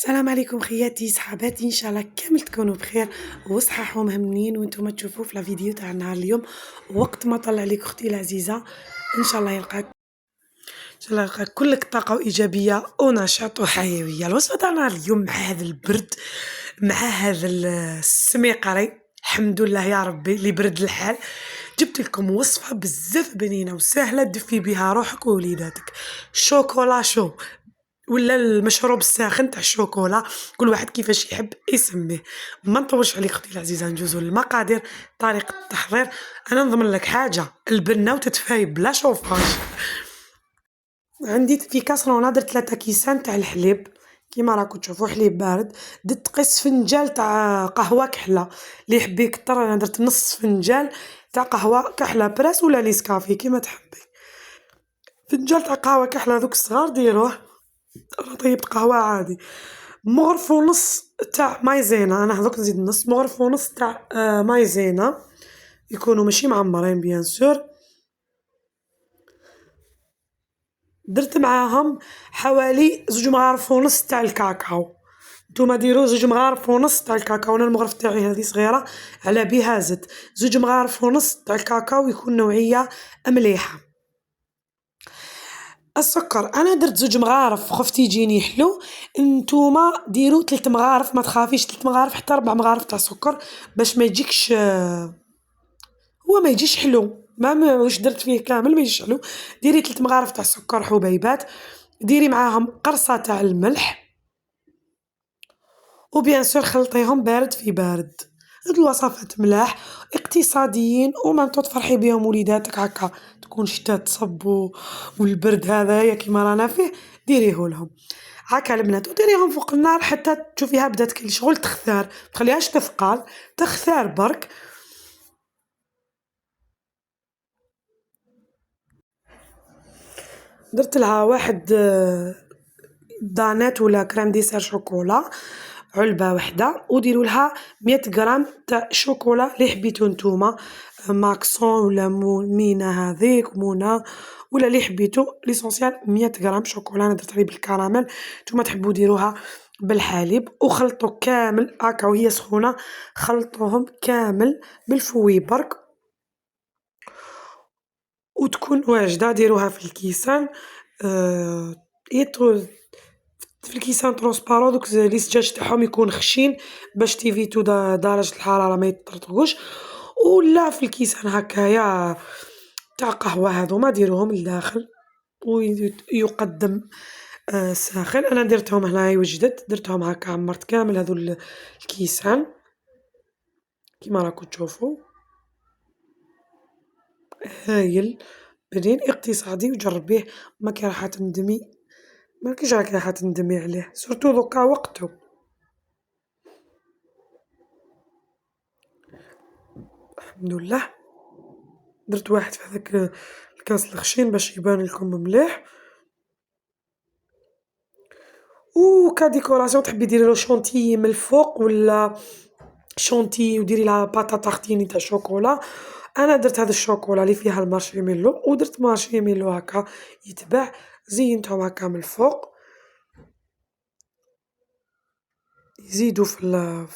السلام عليكم خياتي صحاباتي، ان شاء الله كامل تكونوا بخير وصحاح ومهمنين وانتم تشوفوا في الفيديو تاع نهار اليوم. وقت ما طلع عليك اختي العزيزه ان شاء الله يلقاك كلك طاقه وايجابيه ونشاط وحيويه. الوصفه تاع نهار اليوم مع هذا البرد، مع هذا السميقري، الحمد لله يا ربي اللي برد الحال، جبت لكم وصفه بزاف بنينه وسهله تدفي بها روحك ووليداتك. شوكولا شو ولا المشروب الساخن تاع الشوكولا، كل واحد كيفاش يحب يسميه. ما نطولش عليك اختي العزيزه، ندوزو للمقادير. طريقه التحضير: انا نضمن لك حاجه البنه وتتفاي بلا شوفاج. عندي في كاسرونه درت 3 كيسان تاع الحليب كيما راكم تشوفوا، حليب بارد. درت قيس فنجال تاع قهوه كحله، اللي يحب يكثر انا درت نص فنجال تاع قهوه كحله براس ولا نيسكافي كيما تحبي. فنجال تاع قهوه كحله دوك الصغار ديروه، انا طيبت قهوه عادي. مغرف ونص تاع مايزينا، انا هذوك نزيد نص مغرف ونص تاع مايزينا، يكونوا ماشي معمرين بيان سور. درت معاهم حوالي 2 مغارف ونص تاع الكاكاو. نتوما ديروا 2 مغارف ونص تاع الكاكاو، انا المغرف تاعي هذه صغيره على بها زدت 2 مغارف ونص تاع الكاكاو، يكون نوعيه مليحه. السكر انا درت 2 مغارف، خفت يجيني حلو. نتوما ديروا 3 مغارف، ما تخافيش 3 مغارف حتى 4 مغارف تاع سكر باش ما يجيكش، هو ما يجيش حلو. ما واش درت فيه كامل ما يجيش حلو. ديري 3 مغارف تاع السكر حبيبات، ديري معاهم قرصه تاع الملح، وبيان سور خلطيهم بارد في بارد. هاد الوصفات ملاح اقتصاديين وما تفرحي بهم وليداتك، هكا تكون شتا تصب والبرد هذايا كيما رانا فيه ديريه لهم هكا البنات، وديريهم فوق النار حتى تشوفيها بدات كل شغل تخثار، تخليهاش تثقال، تخثار برك. درت لها واحد دانات ولا كريم ديسير شوكولا، علبة وحدة، وديروا لها 100 غرام تاع شوكولا اللي حبيتو نتوما، ماكسون ولا مينا هذيك مونا ولا اللي حبيتو، ليسونسيال 100 غرام شوكولا. انا درت عليه بالكراميل، نتوما تحبوا ديروها بالحليب. وخلطوا كامل هكا وهي سخونة، خلطوهم كامل بالفوي برك وتكون واجدة. ديروها في الكيسان، يطول في الكيسان ترونسبارون، دوك لي الزجاج تاعهم يكون خشين باش تيفيتو درجة الحرارة ما يطرطقوش. ولا في الكيسان هكايا تاع قهوة هاذوما ديروهم لداخل ويقدم ساخن. انا درتهم هنايا وجدت، درتهم هكا عمرت كامل هذو الكيسان كيما راكم تشوفوا. هايل بنين اقتصادي وجربيه، ماكي راح تندمي، ماكيش راح تندمي عليه، سورتو دوكا وقتو. الحمد لله درت واحد في هذاك الكاس الخشين باش يبان لكم مليح. وكديكوراسيون تحبي ديري له شونتيي من الفوق ولا شونتيي وديري لها باطا تارتيني تاع شوكولا. انا درت هذا الشوكولا اللي فيها المارشميلو، ودرت مارشميلو هكا يتباع، زينتهم هكا من الفوق، يزيدوا في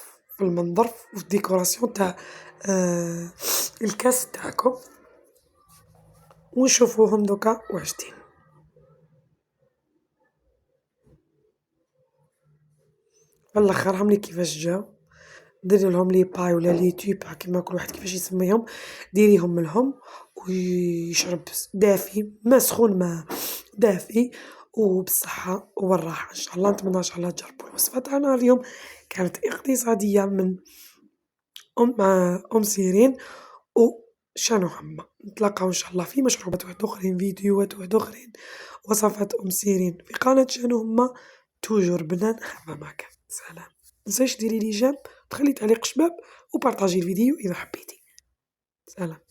المنظر وفي الديكوراسيون تاع الكاس تاعكم. ونشوفوهم دوكا واجدين. فالاخر هملي كيفاش جاو، ديري لهم لي باي ولا لي تيوب كيما كل واحد كيفاش يسميهم، ديريهم لهم ويشرب دافي، ما سخون ما دافي، وبالصحة والراحة ان شاء الله. نتمنى ان شاء الله تجربوا الوصفة تاعنا اليوم، كانت اقتصادية من ام سيرين وشانو هما. نتلاقاو ان شاء الله في مشروبات واحد اخرين، فيديوهات واحد اخرين، وصفات ام سيرين في قناة شانو هما. توجور بنان حبة معك. سلام. متنسايش ديري لي جيم، تخلي تعليق شباب، وبارطاجي الفيديو اذا حبيتي. سلام.